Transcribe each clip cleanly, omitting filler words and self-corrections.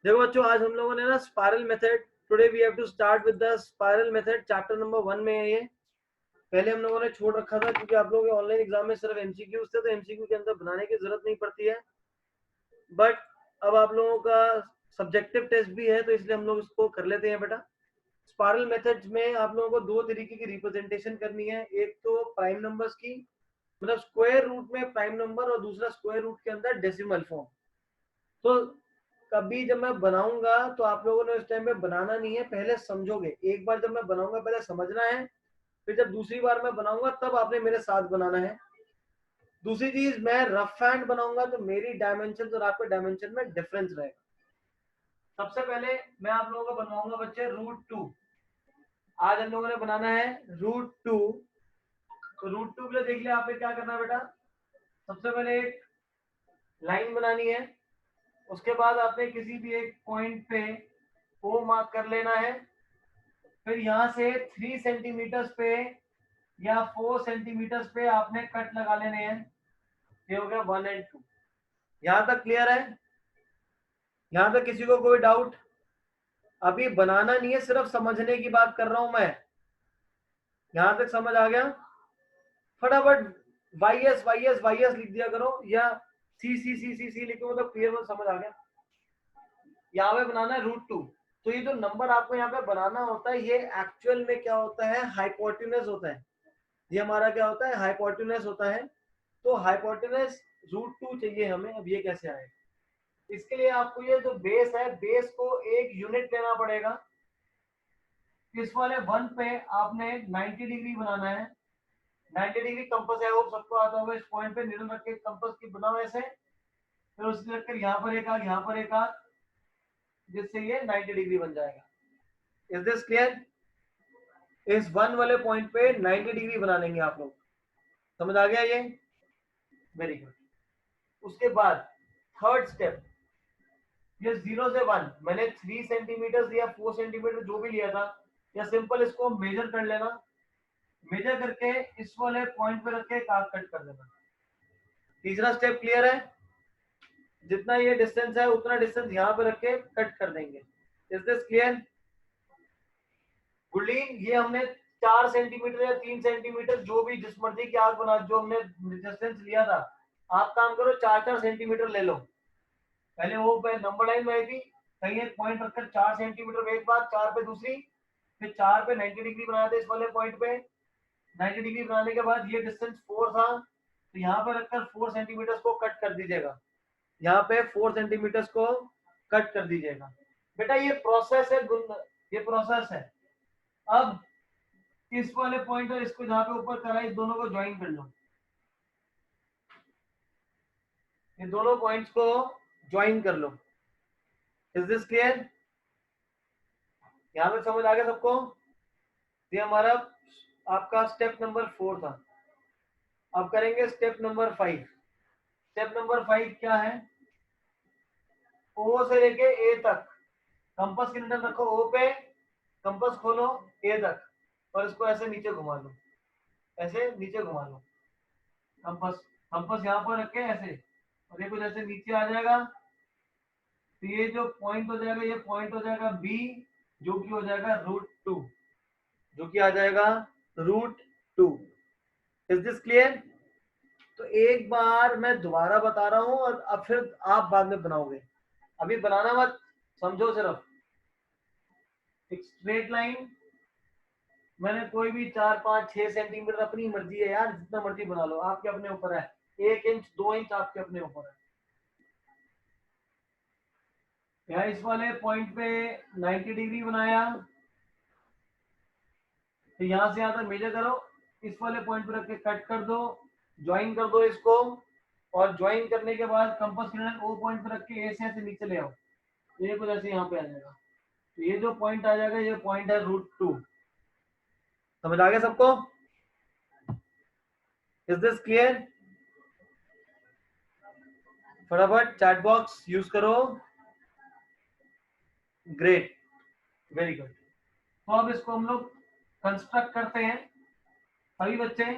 देखो बच्चों, आज हम लोगों ने ना spiral method, today we have to start with the spiral method, chapter number 1 में है ये। पहले हम लोगों ने छोड़ रखा था क्योंकि आप लोगों के ऑनलाइन एग्जाम में सिर्फ एमसीक्यूज थे, तो एमसीक्यू के अंदर बनाने की जरूरत नहीं पड़ती है। बट अब आप लोगों का सब्जेक्टिव टेस्ट भी है, तो इसलिए हम लोग इसको कर लेते हैं बेटा। स्पाइरल मेथड्स में आप लोगों को दो तरीके की रिप्रेजेंटेशन करनी है। एक तो प्राइम नंबर्स की, मतलब स्क्वायर रूट में प्राइम नंबर, और दूसरा स्क्वायर रूट के अंदर डेसिमल फॉर्म। तो कभी जब मैं बनाऊंगा तो आप लोगों ने उस टाइम पे बनाना नहीं है, पहले समझोगे। एक बार जब मैं बनाऊंगा पहले समझना है, फिर जब दूसरी बार मैं बनाऊंगा तब आपने मेरे साथ बनाना है। दूसरी चीज, मैं रफ हैंड बनाऊंगा तो मेरी डायमेंशन और आपके डायमेंशन में डिफरेंस रहेगा। सबसे पहले मैं आप लोगों को बनवाऊंगा बच्चे √2। आज हम लोगों ने बनाना है √2। तो √2 के लिए देख लिया आपने क्या करना है बेटा। सबसे पहले एक लाइन बनानी है, उसके बाद आपने किसी भी एक पॉइंट पे ओ मार्क कर लेना है। फिर यहाँ से 3 सेंटीमीटर पे या 4 सेंटीमीटर पे आपने कट लगा लेने हैं। ये हो गया 1 और 2। यहाँ तक क्लियर है? यहाँ तक किसी को कोई डाउट? अभी बनाना नहीं है, सिर्फ समझने की बात कर रहा हूं मैं। यहाँ तक समझ आ गया? फटाफट वाई एस लिख दिया करो, या सी लिखो, मतलब क्लियर में समझ आ गया। यहाँ पे बनाना है √2। तो ये जो नंबर आपको यहाँ पे बनाना होता है, ये एक्चुअल में क्या होता है, हाइपोटेन्यूज होता है। ये हमारा क्या होता है, हाइपोटेन्यूज होता है। तो हाइपोटेन्यूज √2 चाहिए हमें। अब ये कैसे आएगा? इसके लिए आपको ये जो बेस है, बेस को एक यूनिट लेना पड़ेगा। इस वाले 1 पे आपने 90 डिग्री बनाना है। 90 डिग्री कंपास है, वो सबको आता होगा। इस पॉइंट पे निडल रख के कंपास की बनाओ ऐसे, फिर उससे रखकर यहाँ पर एक आग, यहाँ पर एक आग, जिससे ये 90 डिग्री बन जाएगा। Is this clear? इस 1 वाले पॉइंट पे 90 डिग्री बना लेंगे आप लोग। समझ आ गया ये? Very good. उसके बाद थर्ड स्टेप, ये 0 से 1 मैंने 3 सेंटीमीटर या 4 सेंटीमीटर जो भी लिया था, या सिंपल इसको मेजर कर लेना। मेजर करके इस वाले पॉइंट पे रख के काट कट कर देना। तीसरा स्टेप क्लियर है? जितना ये डिस्टेंस है उतना डिस्टेंस यहाँ पे रख के कट कर देंगे। Is this clear? गुडलीन, ये हमने 4 सेंटीमीटर या 3 सेंटीमीटर जो भी जिस मर्जी की आग बना, जो हमने डिस्टेंस लिया था, आप काम करो 4-4 सेंटीमीटर ले लो। पहले वो नंबर लाइन में आई थी, कहीं एक पॉइंट रखकर 4 सेंटीमीटर एक बार, 4 पे दूसरी, फिर 4 पे 90 डिग्री बनाया था इस वाले पॉइंट पे। 90 डिग्री बनाने के बाद ये डिस्टेंस 4 था, तो यहाँ पे रखकर 4 सेंटीमीटर को कट कर दीजिएगा। यहाँ पे 4 सेंटीमीटर को कट कर दीजिएगा। बेटा ये प्रोसेस है, ये प्रोसेस है। अब इस वाले पॉइंट और इसको जहाँ पे ऊपर करा, इस दोनों को ज्वाइन कर लो। इन दोनों पॉइंट्स को ज्वाइन कर लो। Is this clear? यहाँ पे समझ आ गया सबको? ये हमारा आपका स्टेप नंबर 4 था। अब करेंगे स्टेप नंबर 5। स्टेप नंबर 5 क्या है? ओ से लेके ए तक कंपास की निडल रखो ओ पे, कंपास खोलो ए तक, और इसको ऐसे नीचे घुमा लो, ऐसे नीचे घुमा लो। कंपास कंपास यहाँ पर रख के ऐसे, और ये कुछ ऐसे नीचे आ जाएगा। तो ये जो पॉइंट हो जाएगा, ये पॉइंट हो जाएगा बी, जो कि हो जाएगा √2, जो कि आ जाएगा √2। Is this clear? तो एक बार मैं दोबारा बता रहा हूं, और अब फिर आप बाद में बनाओगे। अभी बनाना मत, समझो सिर्फ। एक स्ट्रेट लाइन, मैंने कोई भी 4-5-6 सेंटीमीटर, अपनी मर्जी है यार, जितना मर्जी बना लो, आपके अपने ऊपर है। 1 इंच 2 इंच आपके अपने ऊपर है। या इस वाले पॉइंट पे 90 डिग्री बनाया, तो यहाँ से यहाँ तक मेजर करो, इस वाले पॉइंट पे रख के कट कर दो, ज्वाइन कर दो इसको। और ज्वाइन करने के बाद कंपास किनारे ओ पॉइंट पे रख के ए से ऐसे नीचे ले आओ, ये कुछ ऐसे यहाँ पे आ जाएगा। तो ये जो पॉइंट आ जाएगा, ये पॉइंट है √2। समझ आ गया सबको? Is this clear? फटाफट चैट बॉक्स यूज करो। Great, very good. तो अब इसको हम लोग कंस्ट्रक्ट करते हैं। सभी बच्चे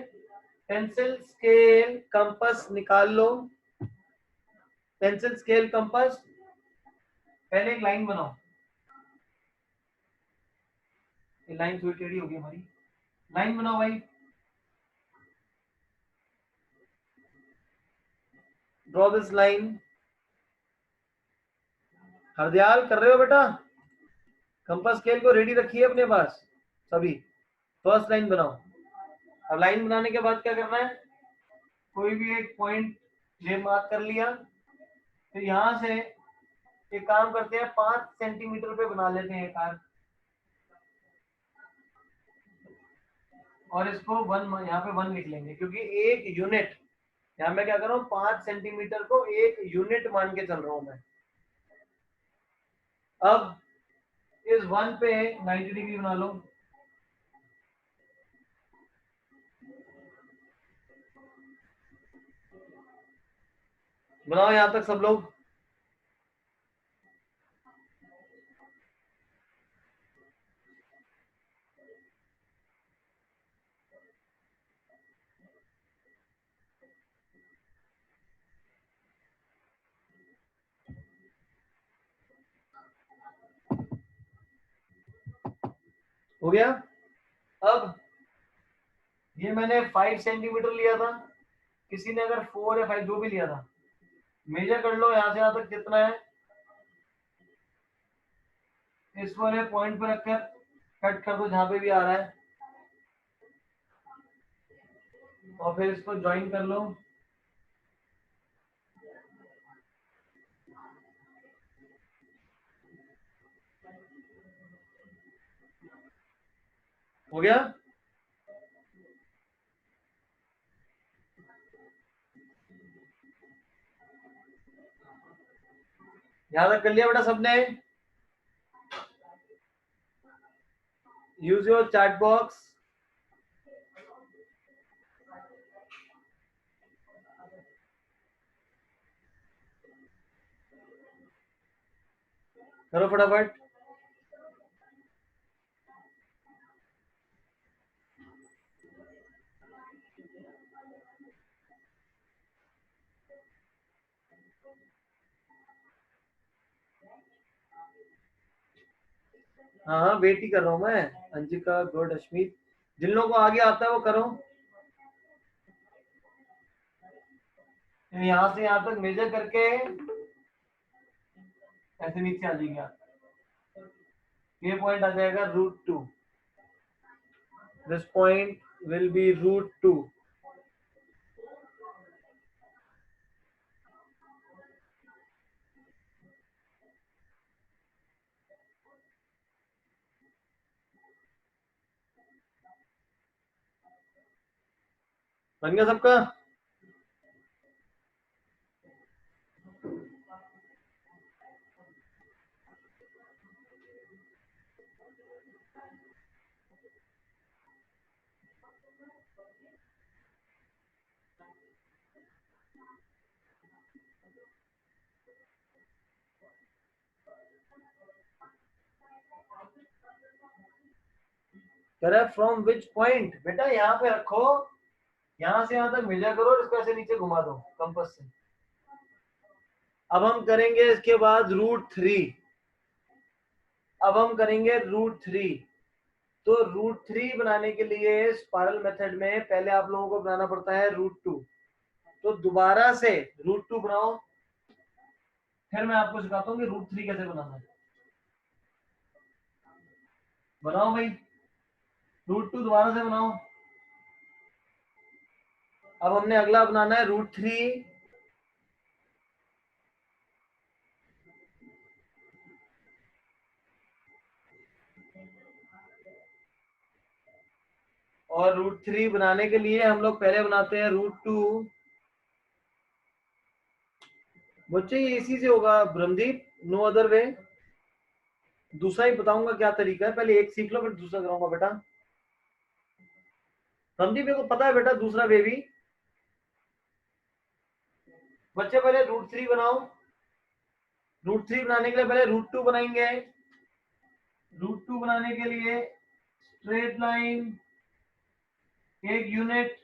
पेंसिल स्केल कंपास निकाल लो। पेंसिल स्केल कंपास, पहले एक लाइन बनाओ, ये लाइन थोड़ी टेढ़ी होगी हमारी, लाइन बनाओ भाई, ड्रॉ दिस लाइन। हरदयाल कर रहे हो बेटा? कंपास स्केल को रेडी रखिए अपने पास सभी। फर्स्ट लाइन बनाओ। अब लाइन बनाने के बाद क्या करना है, कोई भी एक पॉइंट ये मार्क कर लिया, फिर यहां से एक काम करते हैं 5 सेंटीमीटर पे बना लेते हैं एक आर्क, और इसको 1 यहाँ पे 1 लिख लेंगे, क्योंकि एक यूनिट, यहाँ मैं क्या कर रहा हूँ 5 सेंटीमीटर को एक यूनिट मान के चल रहा हूं मैं। अब इस 1 पे 90 डिग्री बना लो। बनाओ यहां तक सब लोग। हो गया? अब ये मैंने 5 सेंटीमीटर लिया था, किसी ने अगर 4 या 5 जो भी लिया था, मेजर कर लो यहां से यहां तक कितना है, इस वाले पॉइंट पर रखकर कट कर दो जहां पे भी आ रहा है, और फिर इसको ज्वाइन कर लो। हो गया? यहां तक कर लिया बेटा सबने? Use your chat box. करो फटाफट। हाँ हाँ वेट ही कर रहा हूँ मैं। अंजिका, गुड, अश्मीत, जिन लोगों को आगे आता है वो करो। यहाँ से यहाँ तक मेजर करके ऐसे नीचे आ जाएगा, ये पॉइंट आ जाएगा √2। This point will be √2। बन गया सबका? करेक्ट, फ्रॉम विच पॉइंट बेटा? यहाँ पे रखो, यहाँ से यहाँ तक मेजर करो और इसको ऐसे नीचे घुमा दो कंपास से। अब हम करेंगे इसके बाद √3। अब हम करेंगे √3। तो √3 बनाने के लिए स्पाइरल मेथड में पहले आप लोगों को बनाना पड़ता है √2। तो दोबारा से √2 बनाओ, फिर मैं आपको सिखाता हूँ कि √3 कैसे बनाना है। बनाओ भाई, √2 दोबारा से बनाओ। अब हमने अगला बनाना है √3। और √3 बनाने के लिए हम लोग पहले बनाते हैं √2। बच्चे ये इसी से होगा ब्रह्मदीप, नो अदर वे। दूसरा ही बताऊंगा क्या तरीका है, पहले एक सीख लो फिर दूसरा कराऊंगा बेटा। ब्रह्मदीप मेरे को पता है बेटा दूसरा वे भी। बच्चे पहले √3 बनाओ। √3 बनाने के लिए पहले √2 बनाएंगे। √2 बनाने के लिए स्ट्रेट लाइन, एक यूनिट,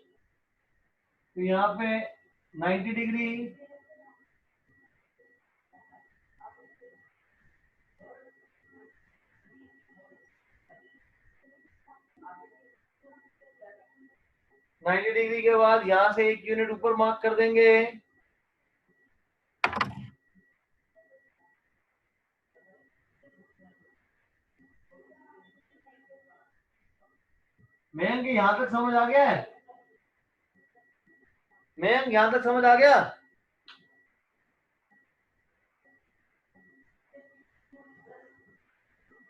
तो यहाँ पे 90 डिग्री, 90 डिग्री के बाद यहाँ से 1 यूनिट ऊपर मार्क कर देंगे। मयंक यहाँ तक समझ आ गया है? मयंक यहाँ तक समझ आ गया?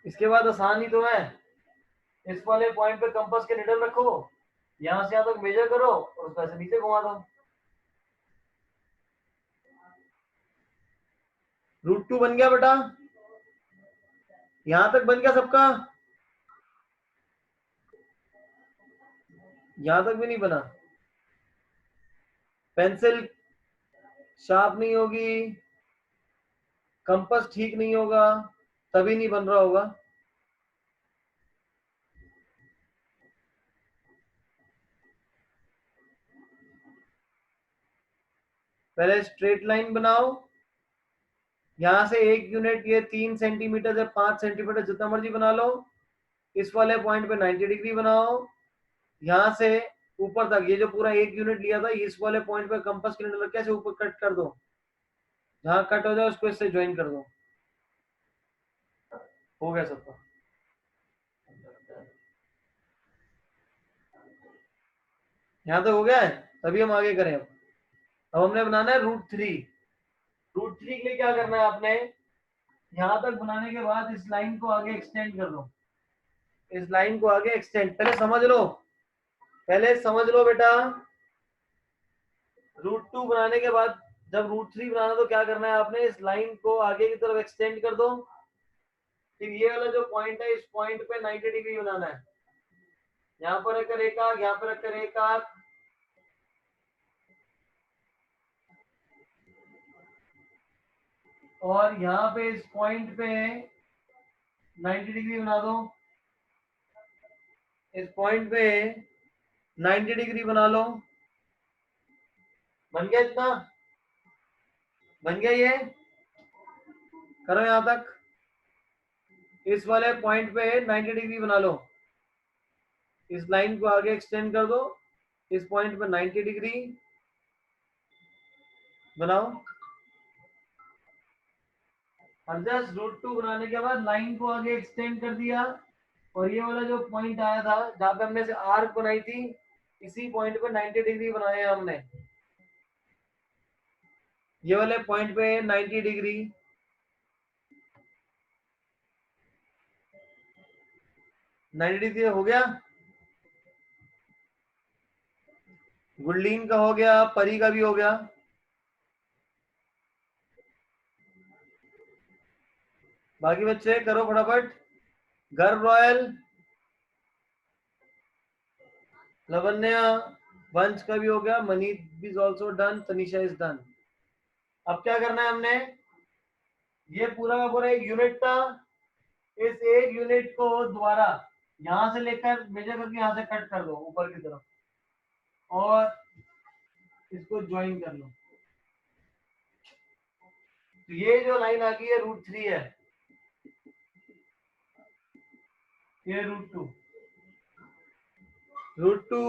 इसके बाद आसान ही तो है। इस वाले पॉइंट पे कंपास के निडल रखो, यहाँ से यहाँ तक मेजर करो और उसको ऐसे नीचे घुमा दो। √2 बन गया बेटा? यहां तक बन गया सबका? यहां तक भी नहीं बना? पेंसिल शार्प नहीं होगी, कंपास ठीक नहीं होगा, तभी नहीं बन रहा होगा। पहले स्ट्रेट लाइन बनाओ, यहां से 1 यूनिट, ये 3 सेंटीमीटर या 5 सेंटीमीटर जितना मर्जी बना लो। इस वाले पॉइंट पे 90 डिग्री बनाओ, यहां से ऊपर तक ये जो पूरा 1 यूनिट लिया था, इस वाले पॉइंट पे कंपास के निडल कैसे ऊपर कट कर दो, जहां कट हो जाए उसको इससे ज्वाइन कर दो। हो गया सबका? यहाँ तक हो गया है, तभी हम आगे करें। अब हमने बनाना है √3। √3 के लिए क्या करना है आपने, यहाँ तक बनाने के बाद इस लाइन को आगे एक्सटेंड कर दो। इस लाइन को आगे एक्सटेंड, पहले समझ लो बेटा। √2 बनाने के बाद जब √3 बनाना तो क्या करना है आपने, इस लाइन को आगे की तरफ एक्सटेंड कर दो। फिर ये वाला जो पॉइंट है, इस पॉइंट पे 90 डिग्री बनाना है। यहाँ पर रखकर एक आग, यहाँ पर रखकर एक आग, और यहाँ पे इस पॉइंट पे 90 डिग्री बना दो। इस पॉइंट पे 90 डिग्री बना लो। बन गया? इतना बन गया? ये करो यहाँ तक। इस वाले पॉइंट पे 90 डिग्री बना लो, इस लाइन को आगे एक्सटेंड कर दो, इस पॉइंट पे 90 डिग्री बनाओ। और जस्ट √2 बनाने के बाद लाइन को आगे एक्सटेंड कर दिया, और ये वाला जो पॉइंट आया था जहां पे हमने से आर्क बनाई थी, इसी पॉइंट पे 90 डिग्री बनाए हैं हमने। ये वाले पॉइंट पे 90 डिग्री, 90 डिग्री हो गया। गुडलीन का हो गया, परी का भी हो गया। बाकी बच्चे करो फटाफट। गर्व रॉयल, लवन्या, वंश का भी हो गया, Maneet is also done, Tanisha is done. अब क्या करना है हमने, ये पूरा का पूरा एक यूनिट था, इस एक यूनिट को दोबारा यहां से लेकर मेजर करके यहाँ से कट कर दो ऊपर की तरफ, और इसको ज्वाइन कर लो। तो ये जो लाइन आ गई है √3 है, ये √2, √2,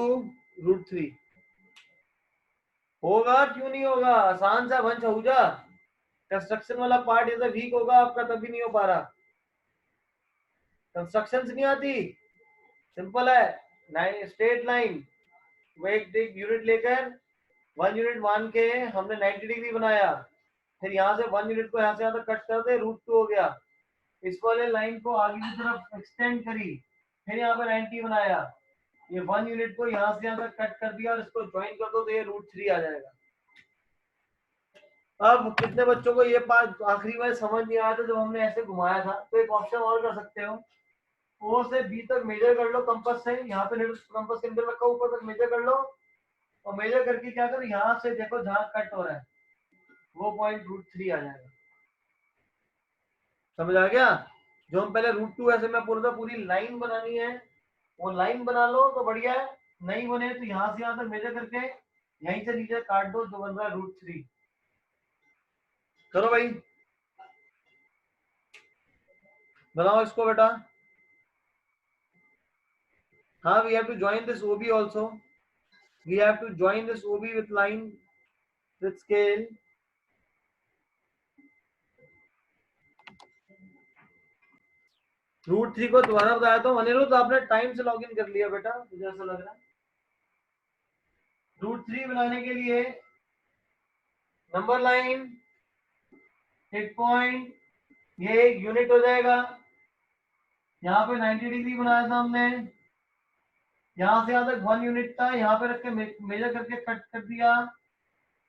√3 होगा। क्यों नहीं होगा? आसान सा भंच हो जा। कंस्ट्रक्शन वाला पार्ट यदि वीक होगा आपका तभी नहीं हो पा रहा। कंस्ट्रक्शन नहीं आती, सिंपल है। स्ट्रेट लाइन, वो एक यूनिट लेकर 1 यूनिट मान के हमने 90 डिग्री बनाया, फिर यहाँ से 1 यूनिट को यहाँ से यहाँ तक कट कर दे, √2 हो गया। इस वाले लाइन को आगे की तरफ एक्सटेंड करी, फिर यहाँ पर 90 बनाया, ये 1 यूनिट को यहाँ से यहाँ तक कट कर दिया और इसको ज्वाइन कर दो, तो ये √3 आ जाएगा। अब कितने बच्चों को ये बात आखिरी बार समझ नहीं आया था जब हमने ऐसे घुमाया था? तो एक ऑप्शन और कर सकते हो, ओ से बी तक मेजर कर लो कंपास से, यहाँ पे कंपास के अंदर रखो, ऊपर तक मेजर कर लो, और मेजर करके क्या करो, यहाँ से देखो जहाँ कट हो रहा है वो पॉइंट √3 आ जाएगा। समझ आ गया? जो हम पहले √2 ऐसे में पूरा पूरी लाइन बनानी है, वो लाइन बना लो तो बढ़िया है। नहीं बने तो यहाँ से यहाँ तक मेजर करके यहीं से नीचे काट दो, जो बन रहा है √3। करो भाई, बनाओ इसको बेटा। हाँ, we have to join this OB also. We have to join this OB with line with scale. √3 को दोबारा बताया तो अनिरुद्ध आपने टाइम से लॉगिन कर लिया बेटा, मुझे ऐसा लग रहा है। √3 बनाने के लिए नंबर लाइन एक पॉइंट, ये एक यूनिट हो जाएगा। यहाँ पे 90 डिग्री बनाया था हमने, यहाँ से यहाँ तक 1 यूनिट था, यहाँ पे रख के मेजर करके कट कर दिया,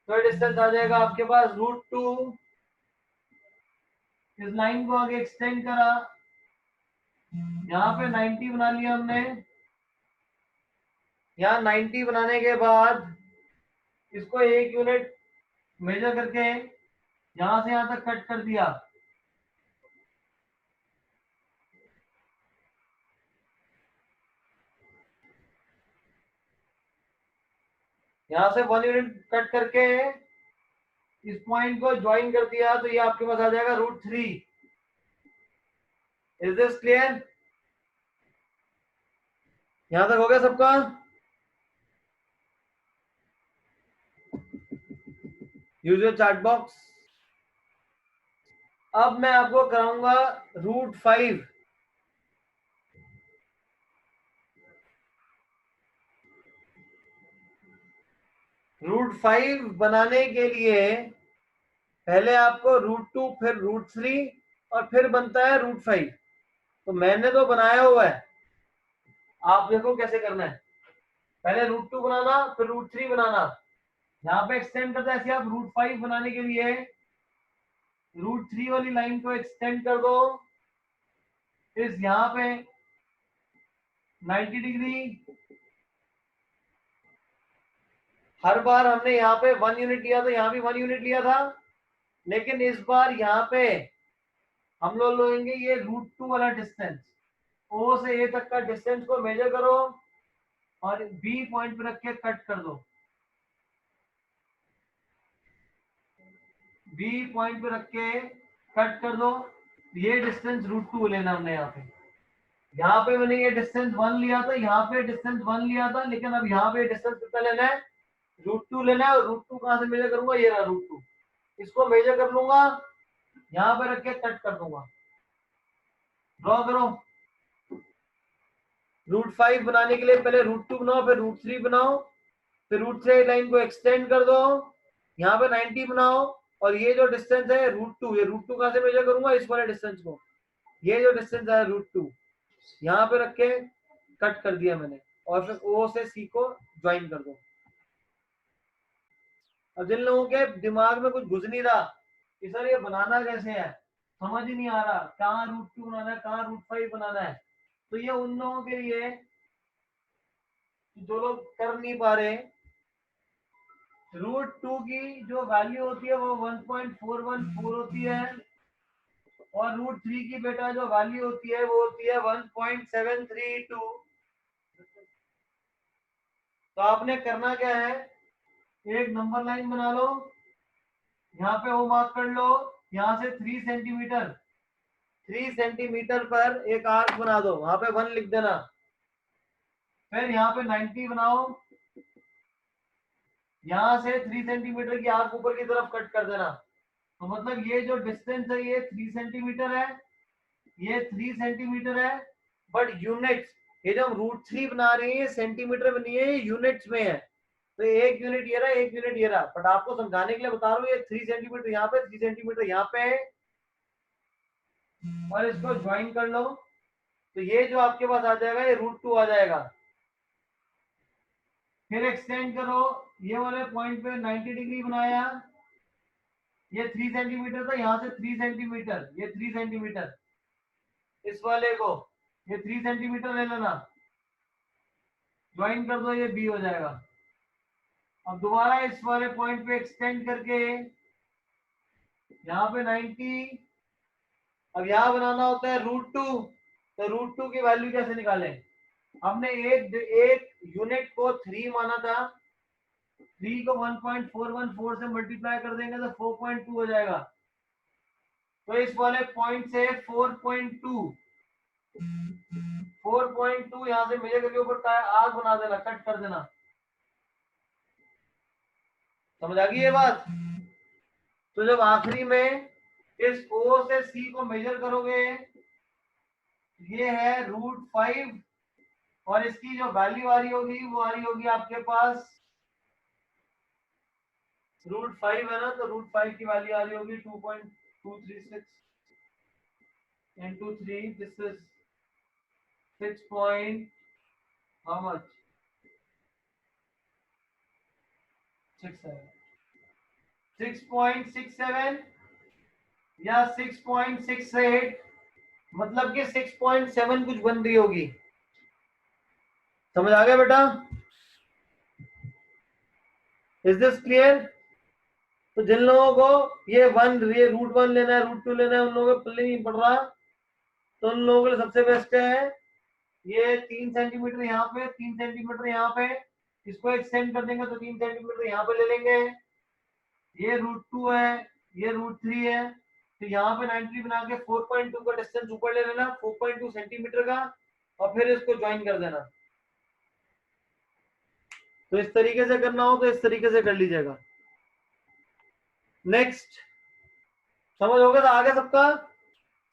तो डिस्टेंस आ जाएगा आपके पास √2। इस लाइन को आगे एक्सटेंड करा, यहाँ पे 90 बना लिया हमने। यहाँ 90 बनाने के बाद इसको 1 यूनिट मेजर करके यहाँ से यहाँ तक कट कर दिया। यहाँ से 1 यूनिट कट करके इस पॉइंट को ज्वाइन कर दिया, तो ये आपके पास आ जाएगा √3। Is this clear? यहां तक हो गया सबका? Use your chat box. अब मैं आपको कराऊंगा √5। √5 बनाने के लिए पहले आपको √2 फिर √3 और फिर बनता है √5। तो मैंने तो बनाया हुआ है, आप देखो कैसे करना है। पहले √2 बनाना फिर √3 बनाना, यहाँ पे एक्सटेंड करते हैं। ऐसे आप √5 बनाने के लिए √3 वाली लाइन को एक्सटेंड कर दो, इस यहाँ पे 90 डिग्री। हर बार हमने यहाँ पे 1 यूनिट लिया, तो यहाँ भी 1 यूनिट लिया था, लेकिन इस बार यहाँ पे हम लोग लेंगे ये √2 वाला डिस्टेंस। ओ से ए तक का डिस्टेंस को मेजर करो और बी पॉइंट पे रख के कट कर दो। बी पॉइंट पे रख के कट कर दो। ये डिस्टेंस √2 लेना हमने यहाँ पे मैंने ये डिस्टेंस 1 लिया था, यहाँ पे डिस्टेंस 1 लिया था, लेकिन अब यहाँ पे डिस्टेंस कितना लेना है? √2 लेना है। और √2 कहाँ से मेजर करूंगा? ये रहा √2, इसको मेजर कर लूंगा, यहाँ पे रख के कट कर दूंगा। ड्रॉ करो। √5 बनाने के लिए पहले √2 बनाओ, फिर √3 बनाओ, फिर √3 लाइन को एक्सटेंड कर दो, यहाँ पे 90 बनाओ, और ये जो डिस्टेंस है √2, ये √2 कहाँ से मेजर करूंगा? इस वाले डिस्टेंस को। ये जो डिस्टेंस है √2 यहाँ पे रख के कट कर दिया मैंने, और फिर ओ से सी को ज्वाइन कर दो। अब जिन लोगों के दिमाग में कुछ घुस नहीं रहा कि सर ये बनाना कैसे है, समझ ही नहीं आ रहा कहाँ √2 बनाना है, कहाँ √5 बनाना है, तो ये उन लोगों के लिए जो लोग कर नहीं पा रहे। √2 की जो वैल्यू होती है वो 1.414 होती है, और √3 की बेटा जो वैल्यू होती है वो होती है 1.732। तो आपने करना क्या है, एक नंबर लाइन बना लो, यहाँ पे वो मार्क कर लो, यहाँ से 3 सेंटीमीटर पर एक आर्क बना दो, वहां पे 1 लिख देना। फिर यहाँ पे 90 बनाओ, यहाँ से 3 सेंटीमीटर की आर्क ऊपर की तरफ कट कर देना। तो मतलब ये जो डिस्टेंस है ये 3 सेंटीमीटर है, ये 3 सेंटीमीटर है, बट यूनिट्स, ये जो हम √3 बना रहे हैं सेंटीमीटर में नहीं है, ये यूनिट्स में है। तो 1 यूनिट ये रहा, 1 यूनिट ये रहा, बट आपको समझाने के लिए बता रहा हूँ, ये 3 सेंटीमीटर यहाँ पे, 3 सेंटीमीटर यहाँ पे है, और इसको ज्वाइन कर लो, तो ये जो आपके पास आ जाएगा ये √2 आ जाएगा। फिर एक्सटेंड करो, ये वाले पॉइंट पे 90 डिग्री बनाया, ये 3 सेंटीमीटर था, यहाँ से 3 सेंटीमीटर, ये 3 सेंटीमीटर, इस वाले को ये 3 सेंटीमीटर ले लेना, ज्वाइन कर दो, ये बी हो जाएगा। अब दोबारा इस वाले पॉइंट पे एक्सटेंड करके यहाँ पे 90, अब यहाँ बनाना होता है √2, तो √2 की वैल्यू कैसे निकालें? हमने एक यूनिट को 3 माना था, 3 को 1.414 से मल्टीप्लाई कर देंगे तो 4.2 हो जाएगा। तो इस वाले पॉइंट से 4.2 यहाँ से मेजर करके ऊपर आग बना देना, कट कर देना। समझ आ गई ये बात? तो जब आखिरी में इस O से C को मेजर करोगे, ये है √5 और इसकी जो वैल्यू आ रही होगी वो आ रही होगी आपके पास √5 है ना, तो √5 की वैल्यू आ रही होगी 2.236 into 3, this is 6 point how much 6.67 या 6.68, मतलब कि 6.7 कुछ बन रही होगी। समझ आ गया बेटा? Is this clear? तो जिन लोगों को ये √1 लेना है, √2 लेना है, उन लोगों को पल्ले नहीं पड़ रहा, तो उन लोगों के लिए सबसे बेस्ट है ये 3 सेंटीमीटर यहाँ पे, 3 सेंटीमीटर यहाँ पे, इसको एक्सटेंड कर देंगे तो 3 सेंटीमीटर यहाँ पे ले लेंगे। ये √2 है, ये √3 है, तो यहाँ पे 90 बना के 4.2 का डिस्टेंस ऊपर ले लेना, 4.2 सेंटीमीटर का, और फिर इसको ज्वाइन कर देना। तो इस तरीके से करना हो तो इस तरीके से कर लीजिएगा। नेक्स्ट, समझ हो गया था आगे सबका?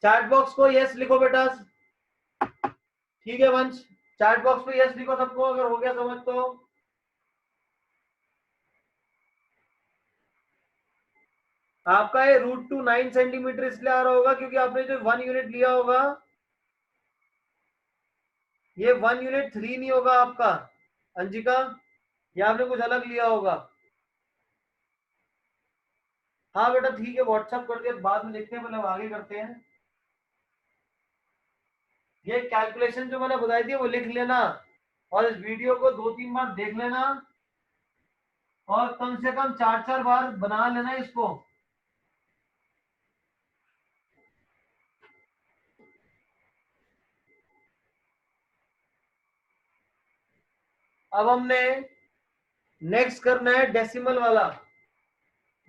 चैट बॉक्स को यस लिखो बेटा। ठीक है वंश, चैट बॉक्स पे यस लिखो सबको अगर हो गया समझ तो। आपका ये √2 9 सेंटीमीटर इसलिए आ रहा होगा क्योंकि आपने जो 1 यूनिट लिया होगा, ये 1 यूनिट 3 नहीं होगा आपका अंजिका, ये आपने कुछ अलग लिया होगा। हाँ बेटा ठीक है, व्हाट्सएप कर दिया, बाद में देखते हैं, मतलब आगे करते हैं। ये कैलकुलेशन जो मैंने बताई थी वो लिख लेना और इस वीडियो को 2-3 बार देख लेना और कम से कम 4-4 बार बना लेना इसको। अब हमने नेक्स्ट करना है डेसिमल वाला।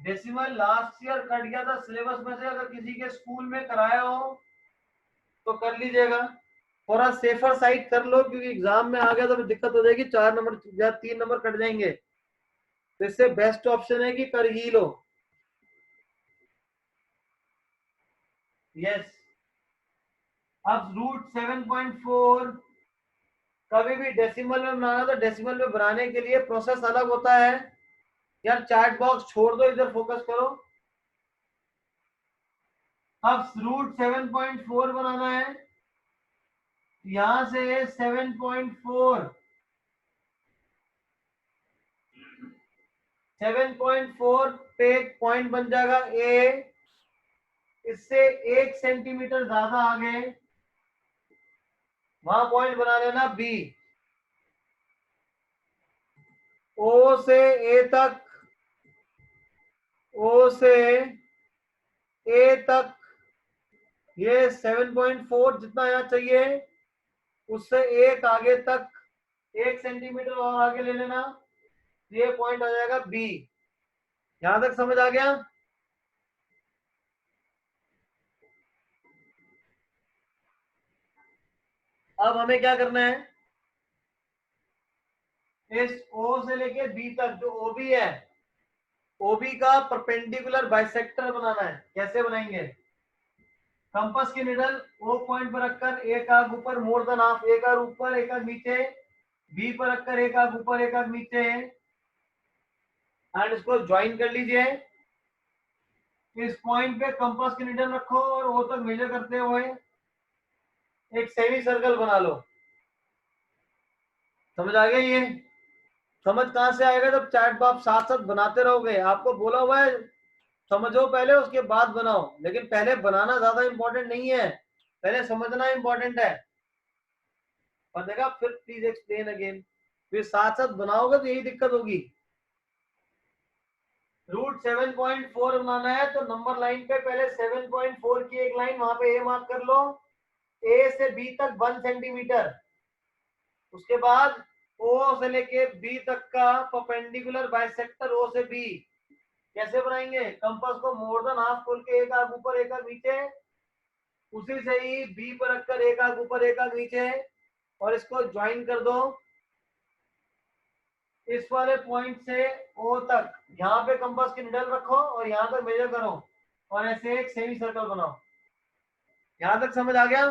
डेसिमल लास्ट ईयर कट गया था सिलेबस में से, अगर किसी के स्कूल में कराया हो तो कर लीजिएगा, थोड़ा सेफर साइड कर लो क्योंकि एग्जाम में आ गया तो फिर दिक्कत हो जाएगी, 4 नंबर या 3 नंबर कट जाएंगे, तो इससे बेस्ट ऑप्शन है कि कर ही लो। यस, अब √7.4 कभी भी डेसिमल में बनाना, तो डेसिमल में बनाने के लिए प्रोसेस अलग होता है। यार चैट बॉक्स छोड़ दो, इधर फोकस करो। अब √7.4 बनाना है, यहां से 7.4 पे एक पॉइंट बन जाएगा ए, इससे 1 सेंटीमीटर ज्यादा आगे वहां पॉइंट बना लेना बी। ओ से ए तक, ओ से ए तक ये 7.4 जितना यहाँ चाहिए, उससे एक आगे तक 1 सेंटीमीटर और आगे ले लेना, ये पॉइंट आ जाएगा बी। यहां तक समझ आ गया? अब हमें क्या करना है, इस ओ से लेके बी तक जो ओबी है, ओबी का परपेंडिकुलर बाइसेक्टर बनाना है। कैसे बनाएंगे? कंपास की निडल ओ पॉइंट पर रखकर एक आग ऊपर, मोर देन हाफ, एक आग ऊपर एक आग नीचे, बी पर रखकर एक आग ऊपर एक आग नीचे, एंड इसको ज्वाइन कर लीजिए। इस पॉइंट पे कंपास की निडल रखो और ओ तक मेजर करते हुए एक सेमी सर्कल बना लो। समझ आ गया? ये समझ कहां से आएगा? जब चैट बॉक्स साथ साथ बनाते रहोगे। आपको बोला हुआ है समझो पहले उसके बाद बनाओ, लेकिन पहले बनाना ज्यादा इंपॉर्टेंट नहीं है, पहले समझना इंपॉर्टेंट है। और देखा, फिर प्लीज एक्सप्लेन अगेन, फिर साथ साथ बनाओगे तो यही दिक्कत होगी। √7.4 बनाना है तो नंबर लाइन पे पहले 7.4 की एक लाइन वहां पे ए मार्क कर लो, ए से बी तक 1 सेंटीमीटर, उसके बाद ओ से लेके बी तक का परपेंडिकुलर बाइसेक्टर ओ से बी। कैसे बनाएंगे? कंपास को मोर देन हाफ खोल के एक आग ऊपर एक आग नीचे, उसी से ही बी पर रखकर एक आग ऊपर एक आग नीचे, और इसको ज्वाइन कर दो इस वाले पॉइंट से ओ तक यहाँ पे कंपास की निडल रखो और यहाँ तक मेजर करो और ऐसे एक सेमी सर्कल बनाओ। यहाँ तक समझ आ गया?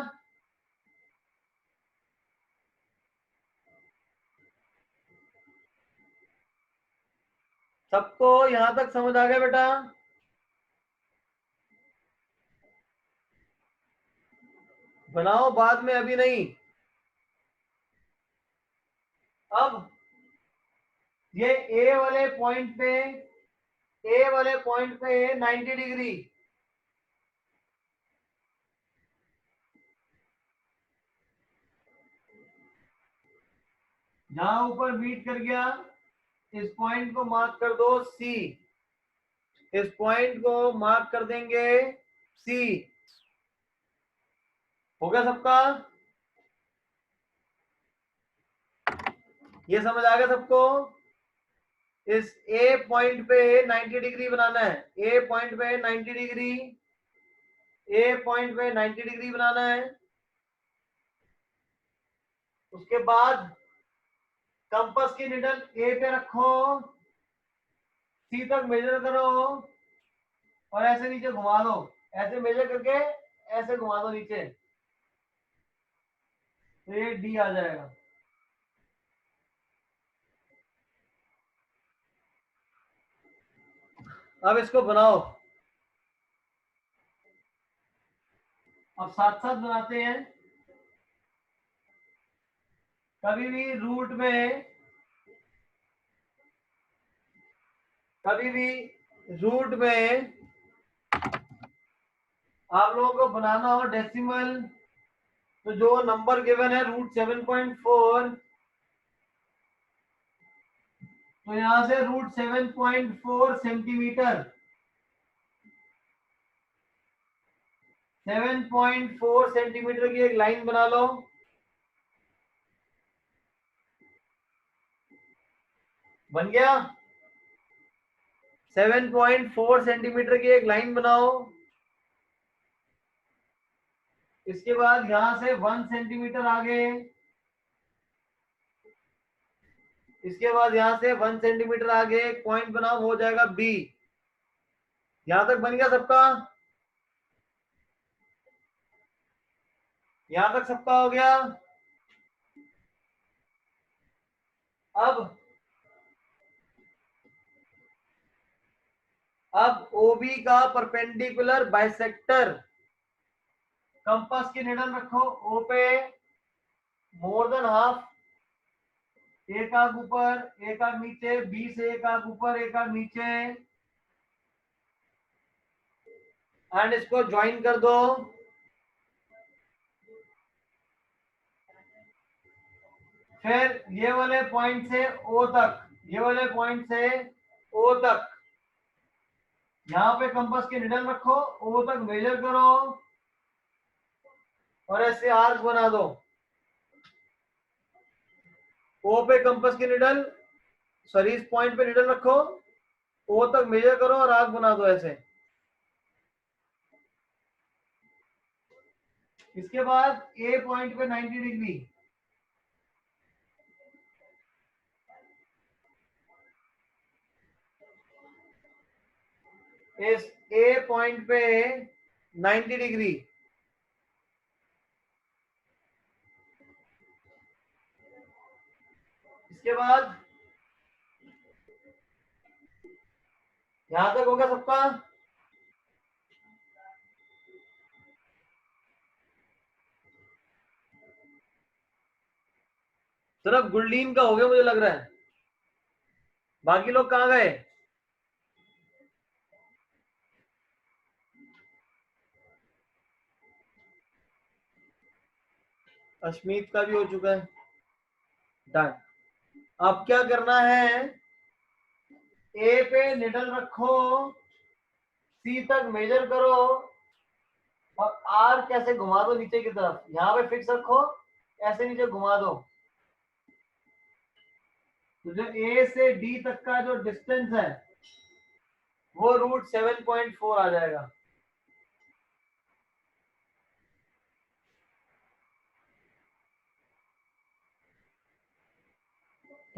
सबको यहाँ तक समझ आ गया बेटा? बनाओ बाद में, अभी नहीं। अब ये ए वाले पॉइंट पे 90 डिग्री, जहां ऊपर मीट कर गया इस पॉइंट को मार्क कर दो सी। इस पॉइंट को मार्क कर देंगे सी। हो गया सबका? ये समझ आ गया सबको? इस ए पॉइंट पे 90 डिग्री बनाना है। ए पॉइंट पे 90 डिग्री, ए पॉइंट पे 90 डिग्री बनाना है। उसके बाद कंपास की निडल ए पे रखो, सी तक मेजर करो और ऐसे नीचे घुमा दो। ऐसे मेजर करके ऐसे घुमा दो नीचे, तो ये डी आ जाएगा। अब इसको बनाओ। अब साथ साथ बनाते हैं। कभी भी रूट में, कभी भी रूट में आप लोगों को बनाना हो डेसिमल, तो जो नंबर गिवन है √7.4, तो यहां से √7.4 सेंटीमीटर, 7.4 सेंटीमीटर की एक लाइन बना लो। बन गया? 7.4 सेंटीमीटर की एक लाइन बनाओ। इसके बाद यहां से 1 सेंटीमीटर आगे, इसके बाद यहां से 1 सेंटीमीटर आगे एक पॉइंट बनाओ, हो जाएगा बी। यहां तक बन गया सबका? यहां तक सबका हो गया? अब ओबी का परपेंडिकुलर बाइसेक्टर, कंपास की निडल रखो ओ पे, मोर देन हाफ, एक आग ऊपर एक आग नीचे, बी से एक आग ऊपर एक आग नीचे, एंड इसको ज्वाइन कर दो। फिर ये वाले पॉइंट से ओ तक, ये वाले पॉइंट से ओ तक यहाँ पे कंपास की निडल रखो, ओ तक मेजर करो और ऐसे आर्क बना दो। ओ पे कंपास की निडल, सॉरी इस पॉइंट पे निडल रखो, ओ तक मेजर करो और आर्क बना दो ऐसे। इसके बाद ए पॉइंट पे 90 डिग्री, इस ए पॉइंट पे 90 डिग्री, इसके बाद यहां तक हो गया सबका? सिर्फ गुरलीन का हो गया मुझे लग रहा है, बाकी लोग कहाँ गए? अश्मीत का भी हो चुका है। डन। अब क्या करना है, ए पे निडल रखो, सी तक मेजर करो और आर कैसे घुमा दो नीचे की तरफ, यहाँ पे फिक्स रखो, ऐसे नीचे घुमा दो। तो जो ए से डी तक का जो डिस्टेंस है वो √7.4 आ जाएगा।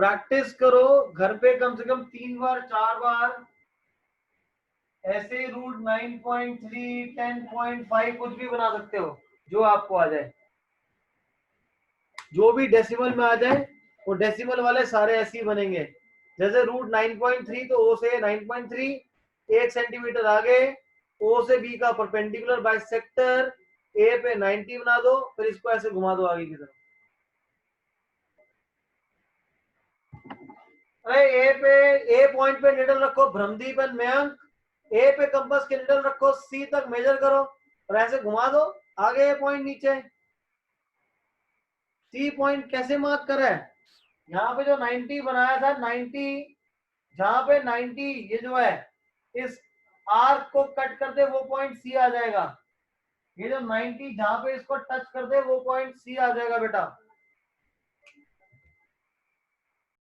प्रैक्टिस करो घर पे कम से कम 3 बार 4 बार, ऐसे रूट 9.3 10.5 कुछ भी बना सकते हो जो आपको आ जाए, जो भी डेसिमल में आ जाए वो डेसिमल वाले सारे ऐसे ही बनेंगे। जैसे रूट 9.3 तो ओ से 9.3 1 सेंटीमीटर आगे, ओ से बी का परपेंडिकुलर बाइसेक्टर ए पे 90 बना दो, फिर इसको ऐसे घुमा दो आगे की तरफ। अरे ए पे, ए पॉइंट पे निडल रखो भ्रमदीप एंड मयंक, ए पे कंपास के निडल रखो, सी तक मेजर करो और ऐसे घुमा दो आगे ए पॉइंट नीचे। सी पॉइंट कैसे मार्क करा है, यहाँ पे जो 90 बनाया था 90, जहां पे 90 ये जो है इस आर्क को कट करते वो पॉइंट सी आ जाएगा। ये जो 90 जहां पे इसको टच करते वो पॉइंट सी आ जाएगा बेटा।